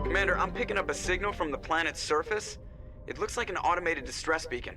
Commander, I'm picking up a signal from the planet's surface. It looks like an automated distress beacon.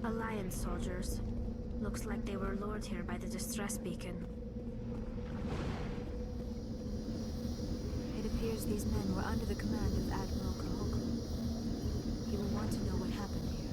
Alliance soldiers. Looks like they were lured here by the distress beacon. It appears these men were under the command of Admiral Kahoko. He will want to know what happened here.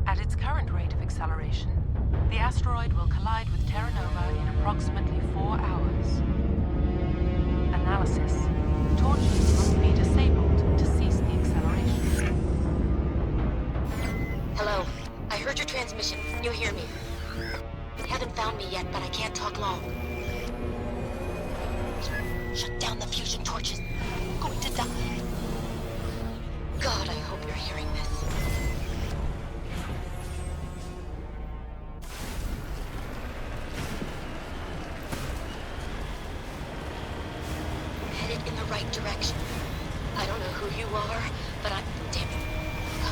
At its current rate of acceleration, the asteroid will collide with Terra Nova in approximately 4 hours. Analysis. Torches must be disabled to cease the acceleration. Hello. I heard your transmission. You hear me? Haven't found me yet, but I can't talk long. Shut down the fusion torches. I'm going to die. God, I hope you're hearing this. Headed in the right direction. I don't know who you are, but I'm... Damn it. Go.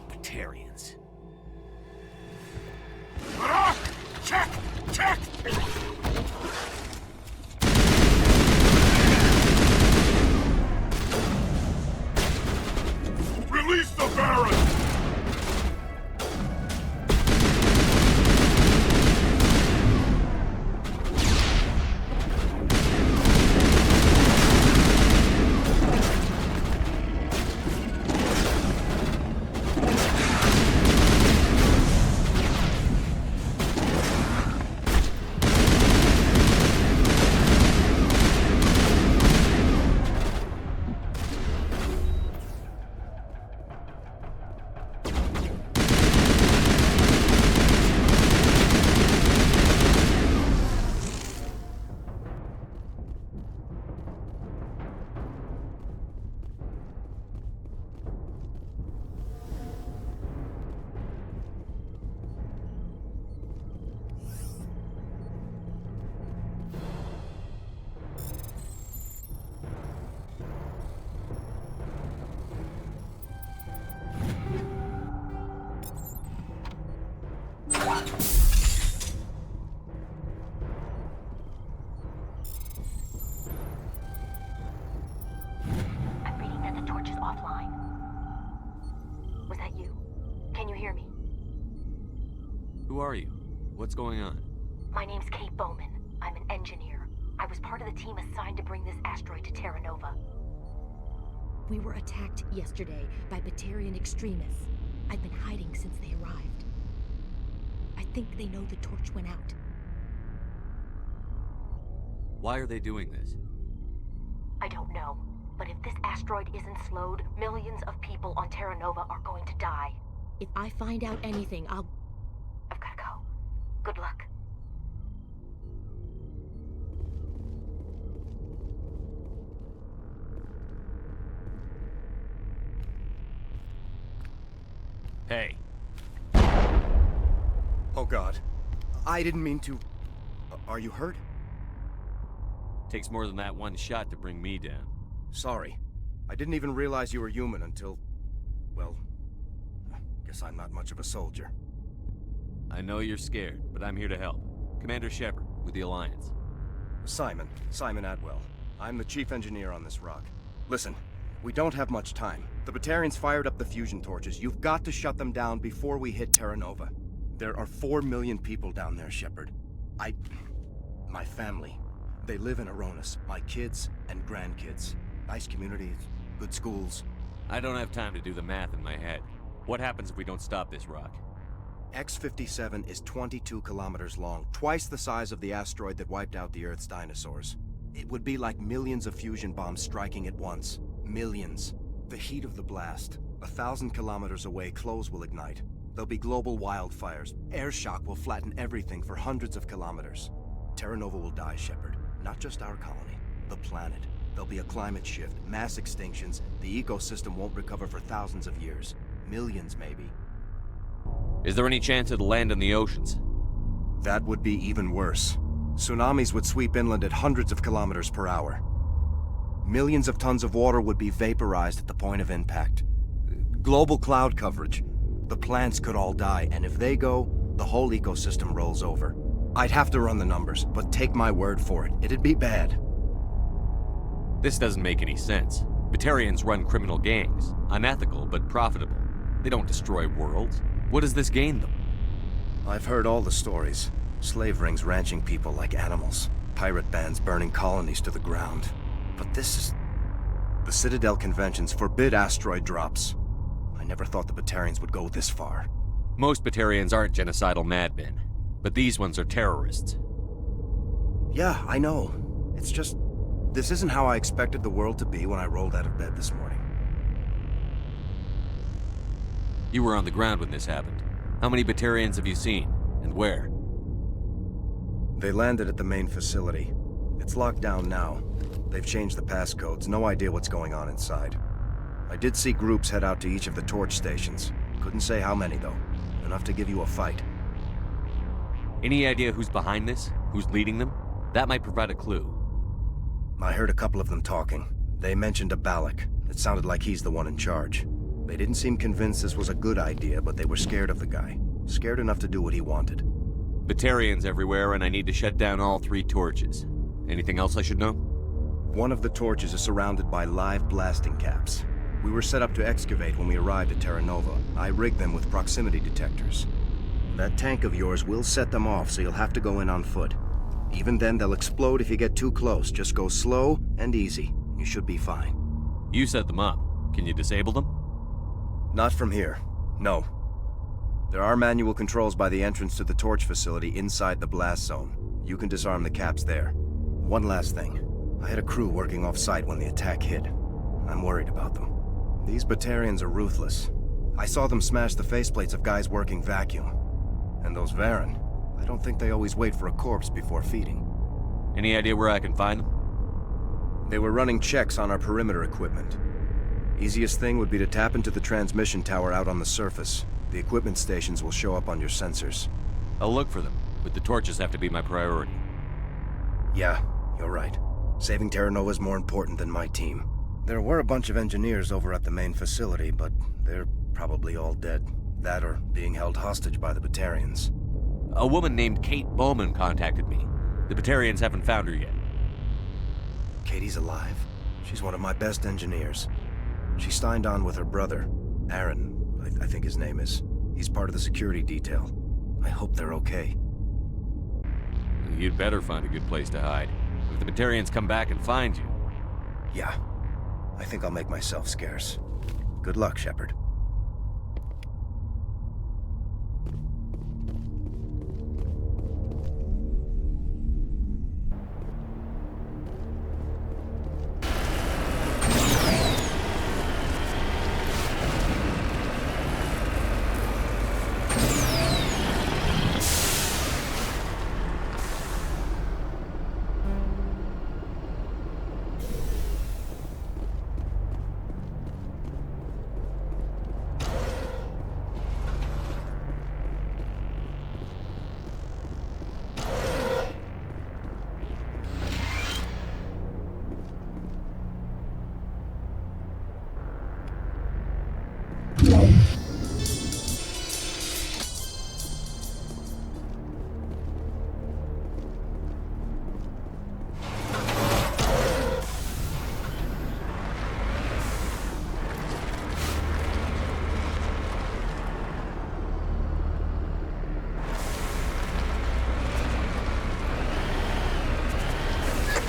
Batarians. Check! Check! Release the Baron! Who are you? What's going on? My name's Kate Bowman. I'm an engineer. I was part of the team assigned to bring this asteroid to Terra Nova. We were attacked yesterday by Batarian extremists. I've been hiding since they arrived. I think they know the torch went out. Why are they doing this? I don't know, but if this asteroid isn't slowed, millions of people on Terra Nova are going to die. If I find out anything, I've gotta go. Good luck. Hey. Oh God. I didn't mean to... Are you hurt? Takes more than that one shot to bring me down. Sorry. I didn't even realize you were human until... well... guess I'm not much of a soldier. I know you're scared, but I'm here to help. Commander Shepard, with the Alliance. Simon Atwell. I'm the chief engineer on this rock. Listen, we don't have much time. The Batarians fired up the fusion torches. You've got to shut them down before we hit Terra Nova. There are 4 million people down there, Shepard. My family. They live in Aronis. My kids and grandkids. Nice communities, good schools. I don't have time to do the math in my head. What happens if we don't stop this rock? X57 is 22 kilometers long, twice the size of the asteroid that wiped out the Earth's dinosaurs. It would be like millions of fusion bombs striking at once. Millions. The heat of the blast. 1,000 kilometers away, clothes will ignite. There'll be global wildfires. Air shock will flatten everything for hundreds of kilometers. Terra Nova will die, Shepard. Not just our colony, the planet. There'll be a climate shift, mass extinctions. The ecosystem won't recover for thousands of years. Millions, maybe. Is there any chance it'll land in the oceans? That would be even worse. Tsunamis would sweep inland at hundreds of kilometers per hour. Millions of tons of water would be vaporized at the point of impact. Global cloud coverage. The plants could all die, and if they go, the whole ecosystem rolls over. I'd have to run the numbers, but take my word for it, it'd be bad. This doesn't make any sense. Batarians run criminal gangs. Unethical, but profitable. They don't destroy worlds. What does this gain them? I've heard all the stories. Slave rings ranching people like animals. Pirate bands burning colonies to the ground. But this is... The Citadel conventions forbid asteroid drops. I never thought the Batarians would go this far. Most Batarians aren't genocidal madmen, but these ones are terrorists. Yeah, I know. It's just... This isn't how I expected the world to be when I rolled out of bed this morning. You were on the ground when this happened. How many Batarians have you seen, and where? They landed at the main facility. It's locked down now. They've changed the passcodes, no idea what's going on inside. I did see groups head out to each of the torch stations. Couldn't say how many, though. Enough to give you a fight. Any idea who's behind this? Who's leading them? That might provide a clue. I heard a couple of them talking. They mentioned a Balak. It sounded like he's the one in charge. They didn't seem convinced this was a good idea, but they were scared of the guy. Scared enough to do what he wanted. Batarians everywhere, and I need to shut down all 3 torches. Anything else I should know? One of the torches is surrounded by live blasting caps. We were set up to excavate when we arrived at Terra Nova. I rigged them with proximity detectors. That tank of yours will set them off, so you'll have to go in on foot. Even then, they'll explode if you get too close. Just go slow and easy. You should be fine. You set them up. Can you disable them? Not from here. No. There are manual controls by the entrance to the torch facility inside the blast zone. You can disarm the caps there. One last thing. I had a crew working off-site when the attack hit. I'm worried about them. These Batarians are ruthless. I saw them smash the faceplates of guys working vacuum. And those Varen, I don't think they always wait for a corpse before feeding. Any idea where I can find them? They were running checks on our perimeter equipment. Easiest thing would be to tap into the transmission tower out on the surface. The equipment stations will show up on your sensors. I'll look for them, but the torches have to be my priority. Yeah, you're right. Saving Terra Nova is more important than my team. There were a bunch of engineers over at the main facility, but they're probably all dead. That or being held hostage by the Batarians. A woman named Kate Bowman contacted me. The Batarians haven't found her yet. Katie's alive. She's one of my best engineers. She signed on with her brother, Aaron, I think his name is. He's part of the security detail. I hope they're okay. You'd better find a good place to hide. If the Batarians come back and find you... Yeah. I think I'll make myself scarce. Good luck, Shepard.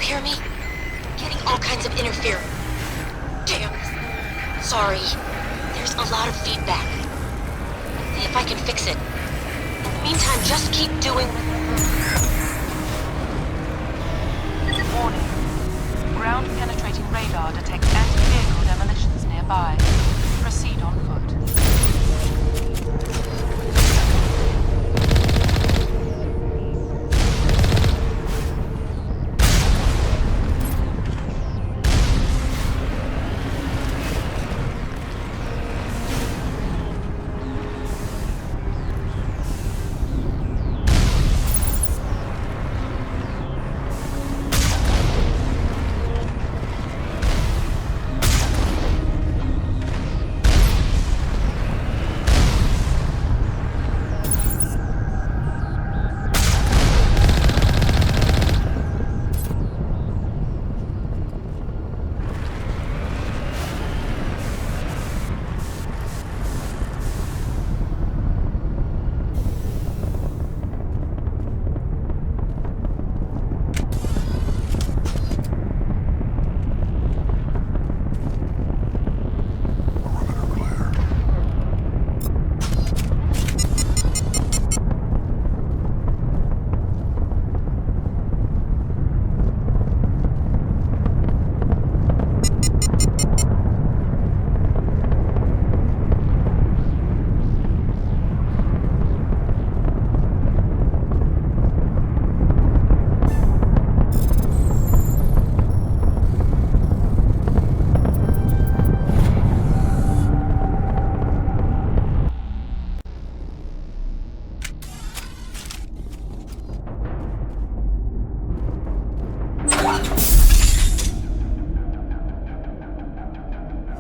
Hear me? Getting all kinds of interference. Damn. Sorry. There's a lot of feedback. See if I can fix it. In the meantime, just keep doing... Warning. Ground-penetrating radar detects anti-vehicle demolitions nearby. Proceed on foot.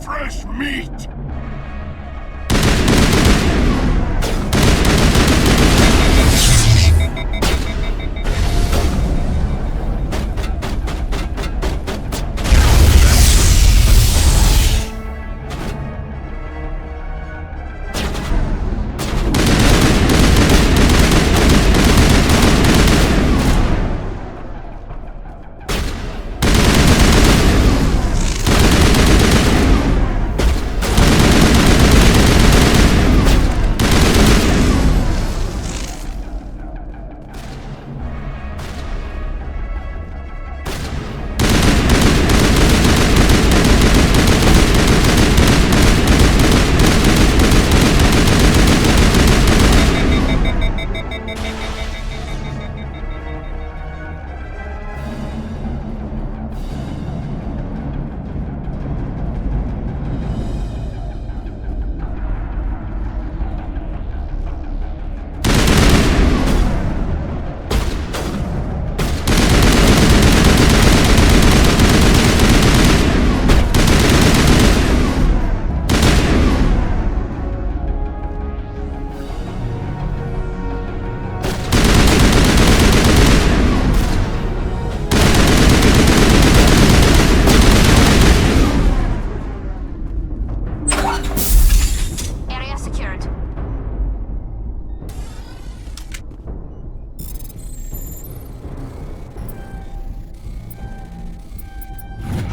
Fresh meat!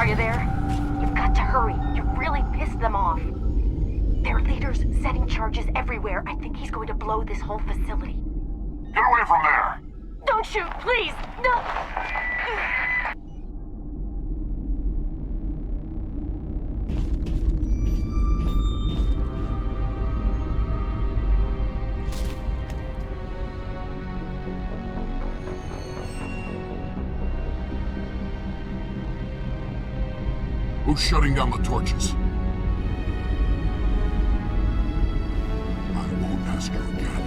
you there? You've got to hurry. You've really pissed them off. Their leader's setting charges everywhere. I think he's going to blow this whole facility. Get away from there! Don't shoot, please! No! Who's shutting down the torches? I won't ask you again.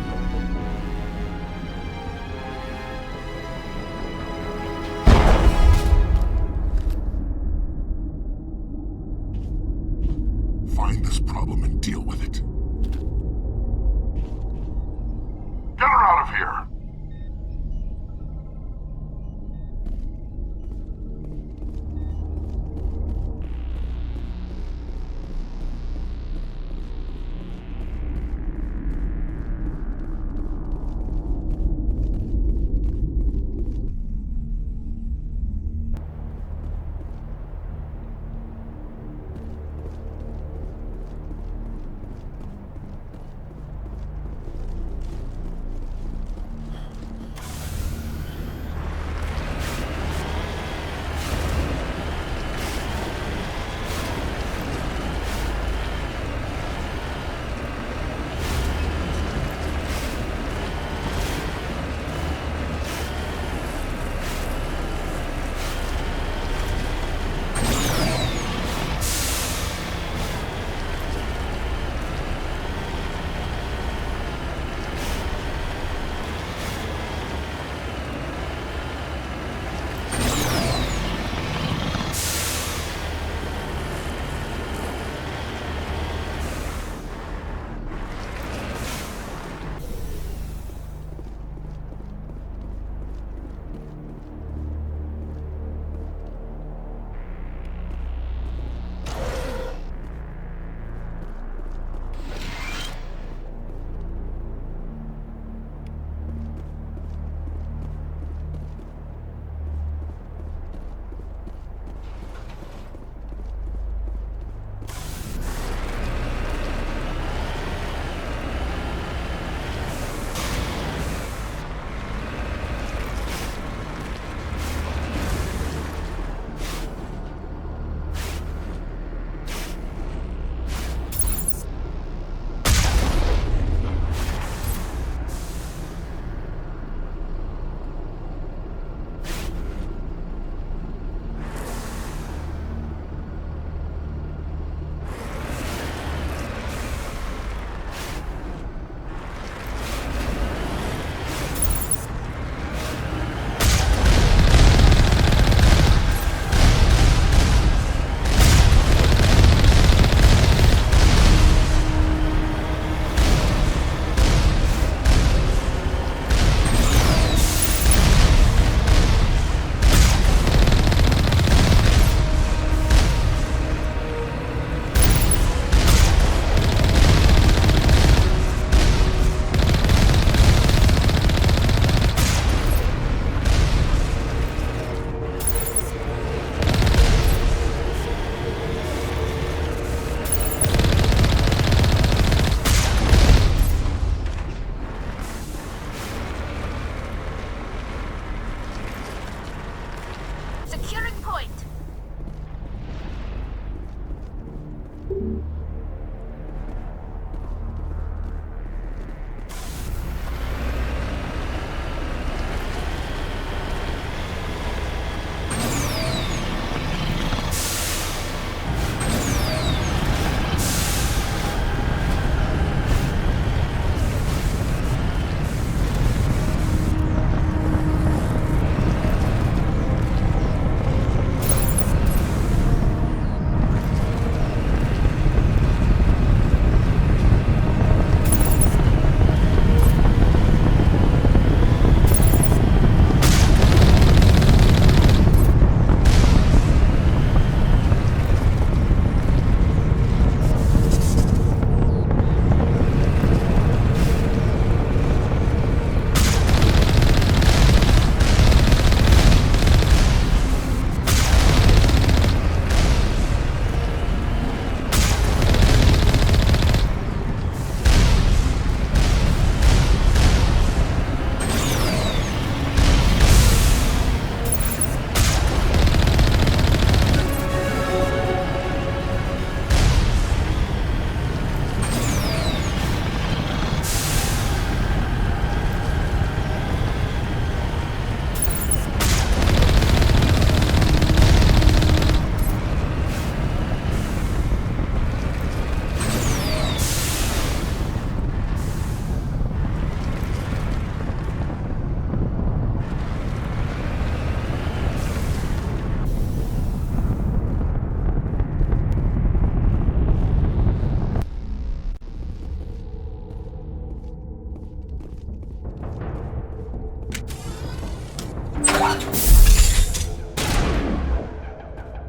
Find this problem and deal with it. Get her out of here!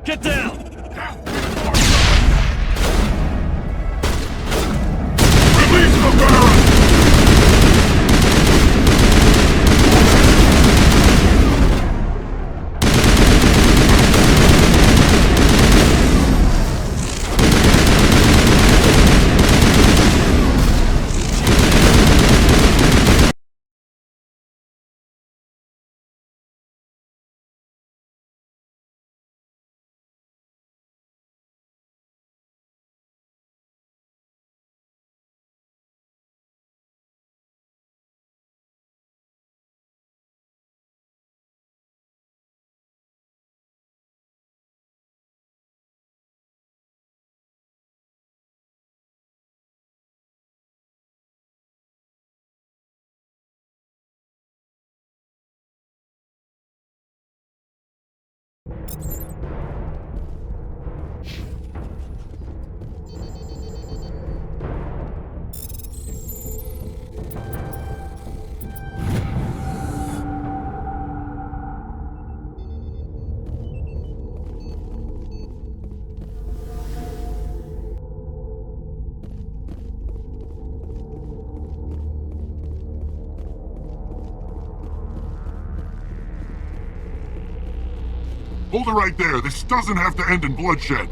Get down! Release the Baron! Hold it right there. This doesn't have to end in bloodshed.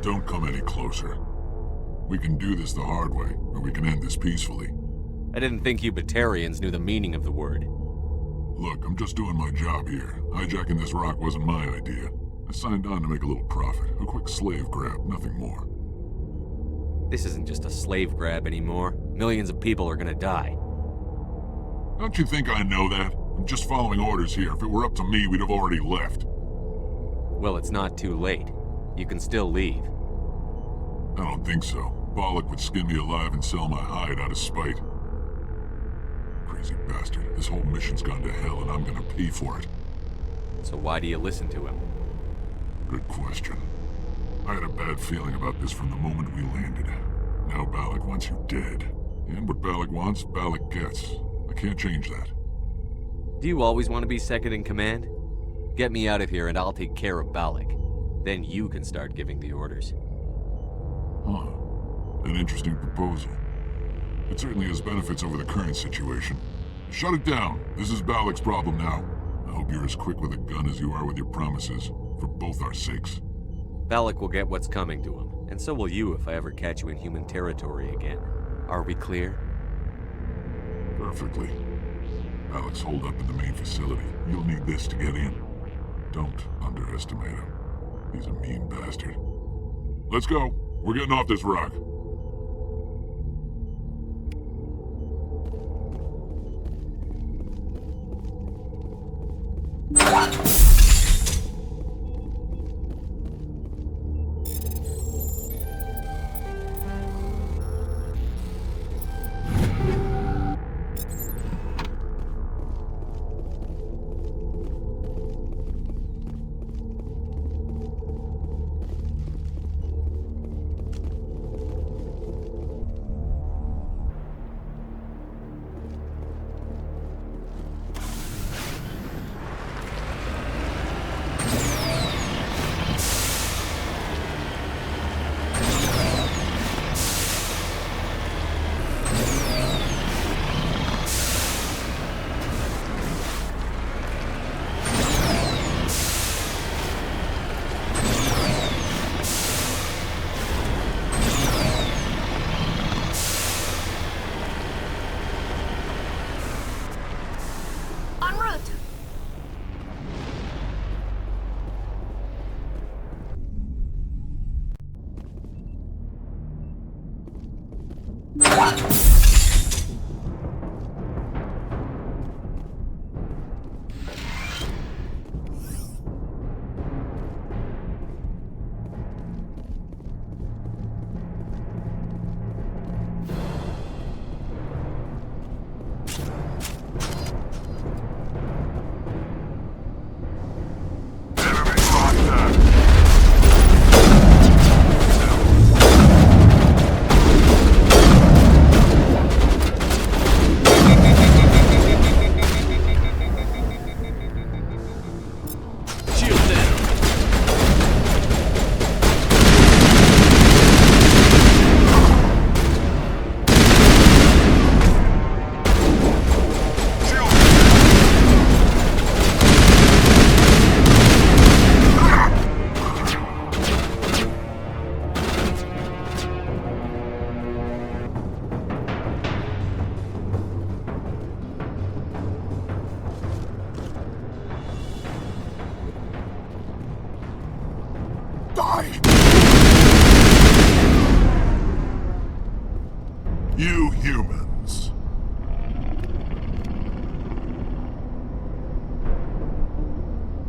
Don't come any closer. We can do this the hard way, or we can end this peacefully. I didn't think you Batarians knew the meaning of the word. Look, I'm just doing my job here. Hijacking this rock wasn't my idea. I signed on to make a little profit. A quick slave grab, nothing more. This isn't just a slave grab anymore. Millions of people are gonna die. Don't you think I know that? I'm just following orders here. If it were up to me, we'd have already left. Well, it's not too late. You can still leave. I don't think so. Bollock would skin me alive and sell my hide out of spite. Crazy bastard. This whole mission's gone to hell and I'm gonna pay for it. So why do you listen to him? Good question. I had a bad feeling about this from the moment we landed. Now Bollock wants you dead. And what Bollock wants, Bollock gets. I can't change that. Do you always want to be second in command? Get me out of here and I'll take care of Balak. Then you can start giving the orders. Huh. An interesting proposal. It certainly has benefits over the current situation. Shut it down. This is Balak's problem now. I hope you're as quick with a gun as you are with your promises. For both our sakes. Balak will get what's coming to him, and so will you if I ever catch you in human territory again. Are we clear? Perfectly. Balak's holed up in the main facility. You'll need this to get in. Don't underestimate him. He's a mean bastard. Let's go. We're getting off this rock.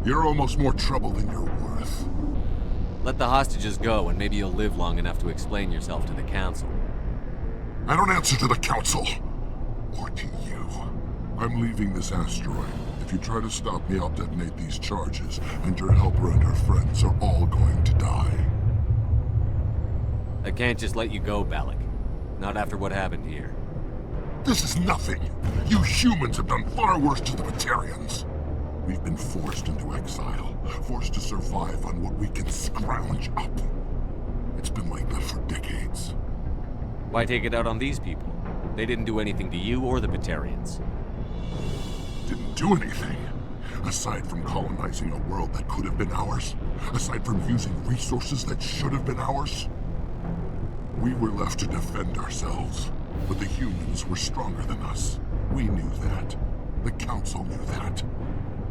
You're almost more trouble than you're worth. Let the hostages go, and maybe you'll live long enough to explain yourself to the Council. I don't answer to the Council. Or to you. I'm leaving this asteroid. If you try to stop me, I'll detonate these charges, and your helper and her friends are all going to die. I can't just let you go, Balak. Not after what happened here. This is nothing. You humans have done far worse to the Batarians. We've been forced into exile, forced to survive on what we can scrounge up. It's been like that for decades. Why take it out on these people? They didn't do anything to you or the Batarians. Didn't do anything. Aside from colonizing a world that could have been ours. Aside from using resources that should have been ours. We were left to defend ourselves. But the humans were stronger than us. We knew that. The Council knew that.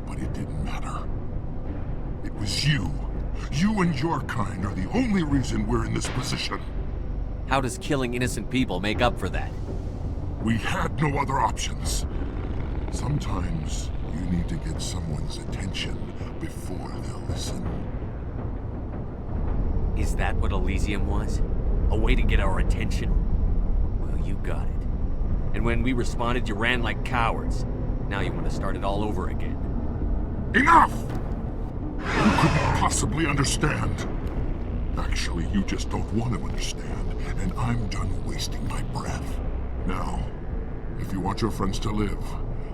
But it didn't matter. It was you. You and your kind are the only reason we're in this position. How does killing innocent people make up for that? We had no other options. Sometimes you need to get someone's attention before they'll listen. Is that what Elysium was? A way to get our attention? Well, you got it. And when we responded, you ran like cowards. Now you want to start it all over again. Enough! You couldn't possibly understand. Actually, you just don't want to understand, and I'm done wasting my breath. Now, if you want your friends to live,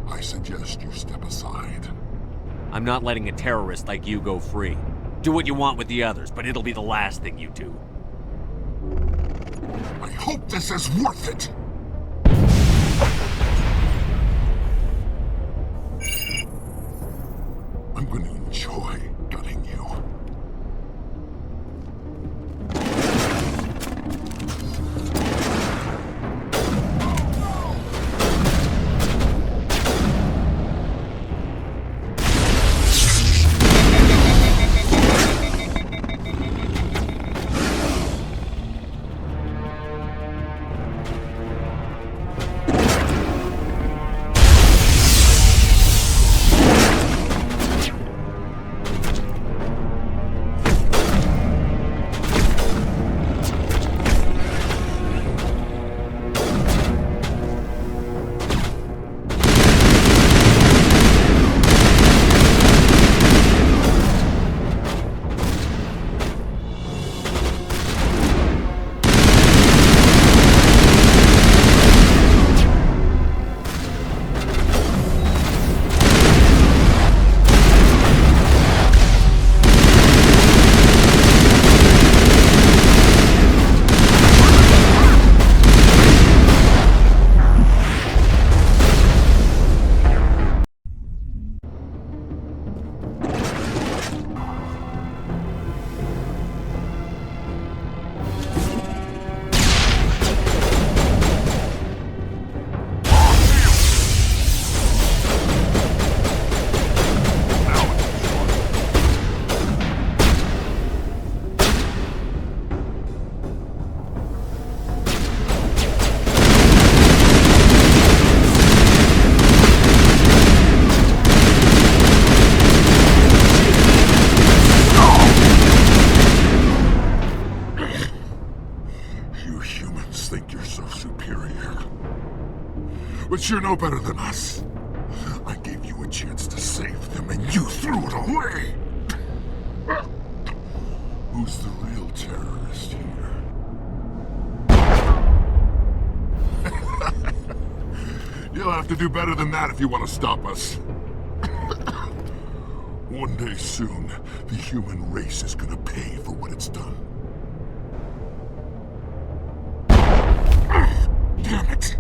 I suggest you step aside. I'm not letting a terrorist like you go free. Do what you want with the others, but it'll be the last thing you do. I hope this is worth it! I'm going to enjoy gutting you. But you're no better than us. I gave you a chance to save them, and you threw it away! Who's the real terrorist here? You'll have to do better than that if you want to stop us. One day soon, the human race is gonna pay for what it's done. Damn it!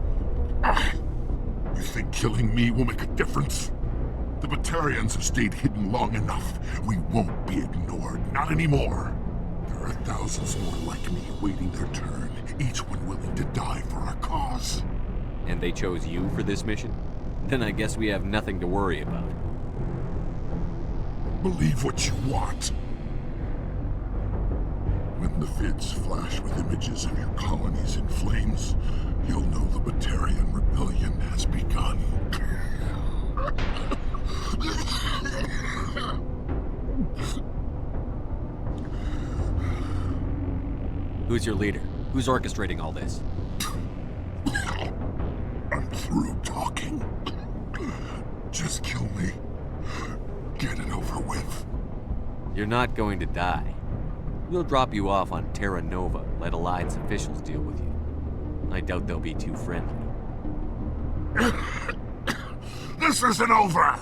You think killing me will make a difference? The Batarians have stayed hidden long enough. We won't be ignored, not anymore. There are thousands more like me waiting their turn, each one willing to die for our cause. And they chose you for this mission? Then I guess we have nothing to worry about. Believe what you want. When the vids flash with images of your colonies in flames, you'll know the Batarian rebellion has begun. Who's your leader? Who's orchestrating all this? I'm through talking. Just kill me. Get it over with. You're not going to die. We'll drop you off on Terra Nova, let Alliance officials deal with you. I doubt they'll be too friendly. This isn't over!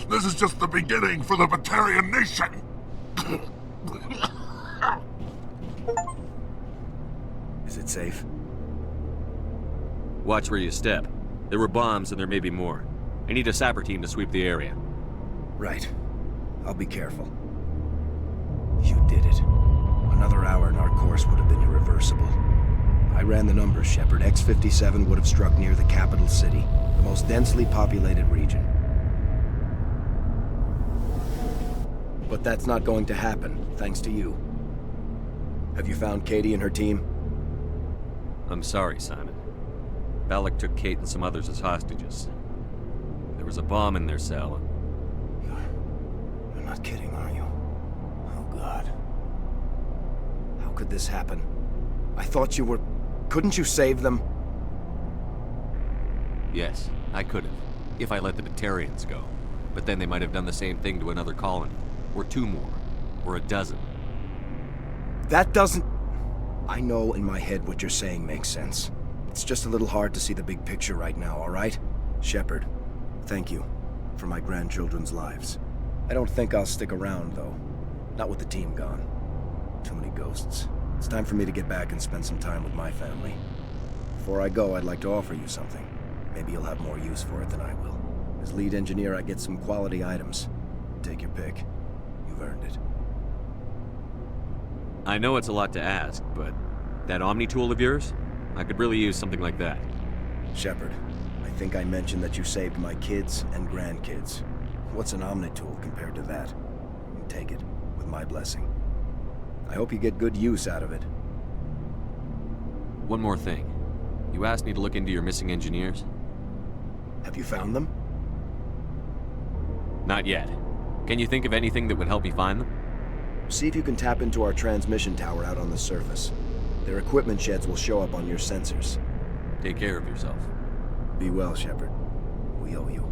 This is just the beginning for the Batarian nation! Is it safe? Watch where you step. There were bombs and there may be more. I need a sapper team to sweep the area. Right. I'll be careful. You did it. Another hour and our course would have been irreversible. I ran the numbers, Shepard. X57 would have struck near the capital city, the most densely populated region. But that's not going to happen, thanks to you. Have you found Katie and her team? I'm sorry, Simon. Balak took Kate and some others as hostages. There was a bomb in their cell. You're not kidding, are you? Oh, God. How could this happen? I thought you were... Couldn't you save them? Yes, I could have, if I let the Batarians go. But then they might have done the same thing to another colony. Or two more. Or a dozen. That doesn't... I know in my head what you're saying makes sense. It's just a little hard to see the big picture right now, all right? Shepard, thank you for my grandchildren's lives. I don't think I'll stick around, though. Not with the team gone. Too many ghosts. It's time for me to get back and spend some time with my family. Before I go, I'd like to offer you something. Maybe you'll have more use for it than I will. As lead engineer, I get some quality items. Take your pick. You've earned it. I know it's a lot to ask, but that Omni tool of yours? I could really use something like that. Shepard, I think I mentioned that you saved my kids and grandkids. What's an Omni tool compared to that? Take it, with my blessing. I hope you get good use out of it. One more thing. You asked me to look into your missing engineers? Have you found them? Not yet. Can you think of anything that would help me find them? See if you can tap into our transmission tower out on the surface. Their equipment sheds will show up on your sensors. Take care of yourself. Be well, Shepard. We owe you.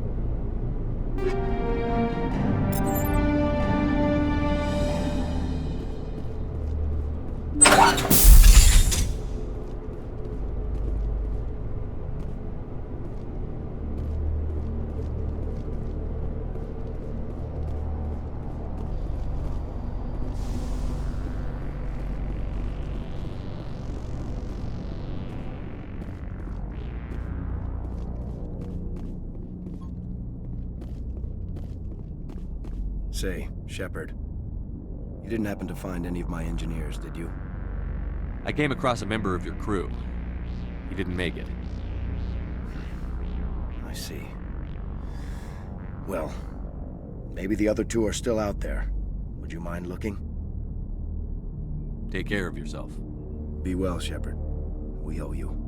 Say, Shepard, you didn't happen to find any of my engineers, did you? I came across a member of your crew. He didn't make it. I see. Well, maybe the other two are still out there. Would you mind looking? Take care of yourself. Be well, Shepard. We owe you.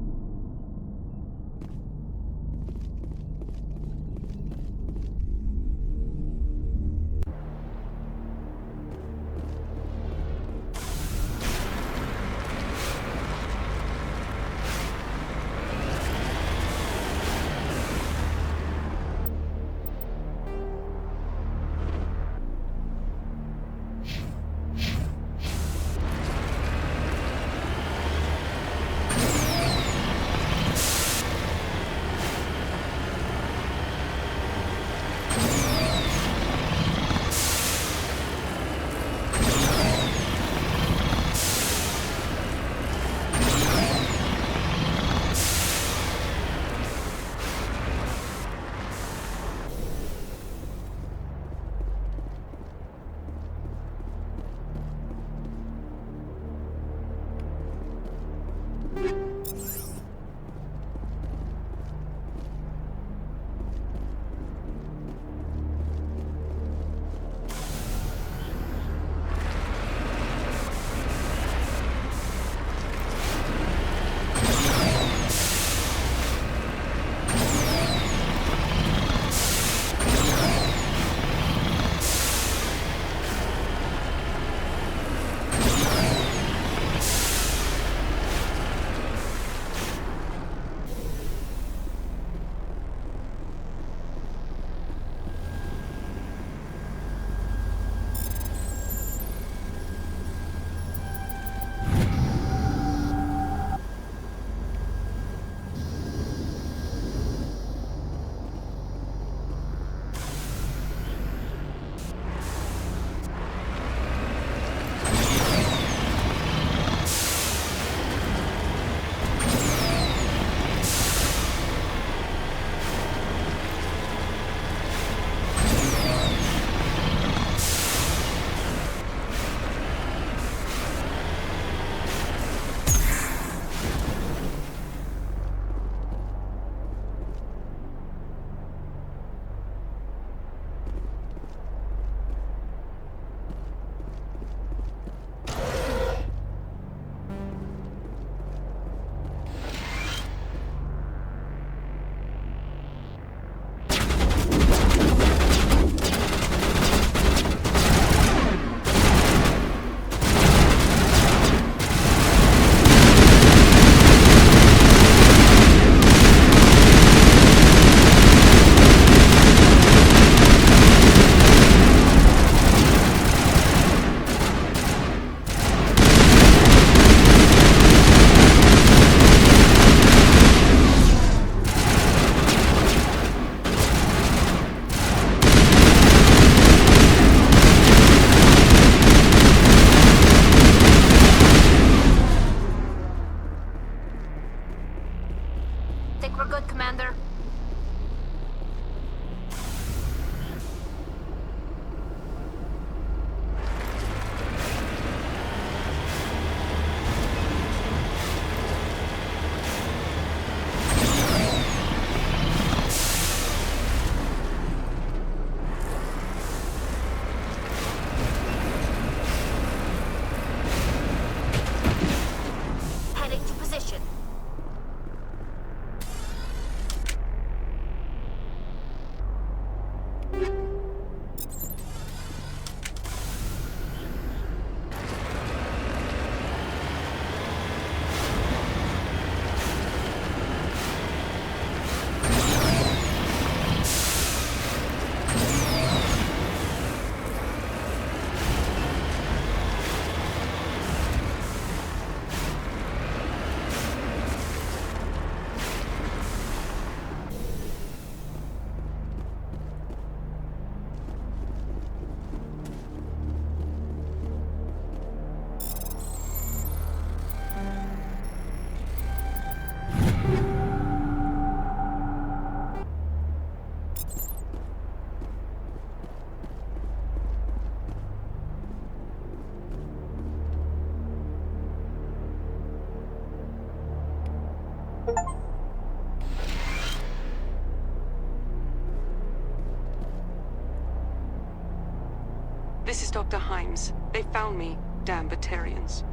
This is Dr. Himes. They found me, damn Batarians.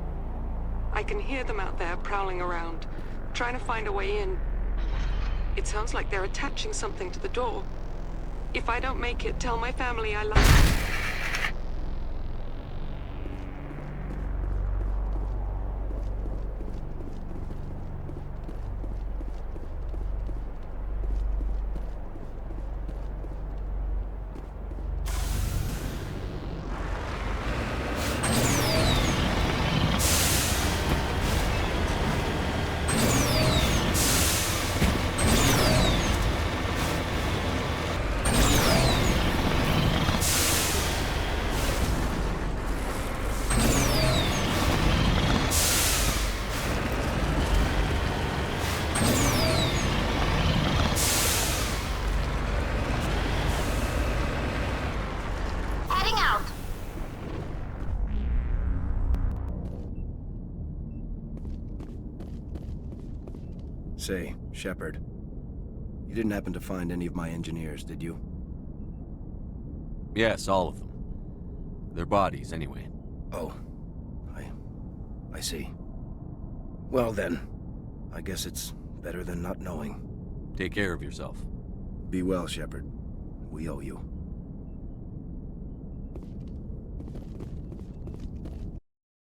I can hear them out there prowling around, trying to find a way in. It sounds like they're attaching something to the door. If I don't make it, tell my family I love them. Say, Shepard, you didn't happen to find any of my engineers, did you? Yes, all of them. Their bodies, anyway. Oh, I see. Well then, I guess it's better than not knowing. Take care of yourself. Be well, Shepard. We owe you.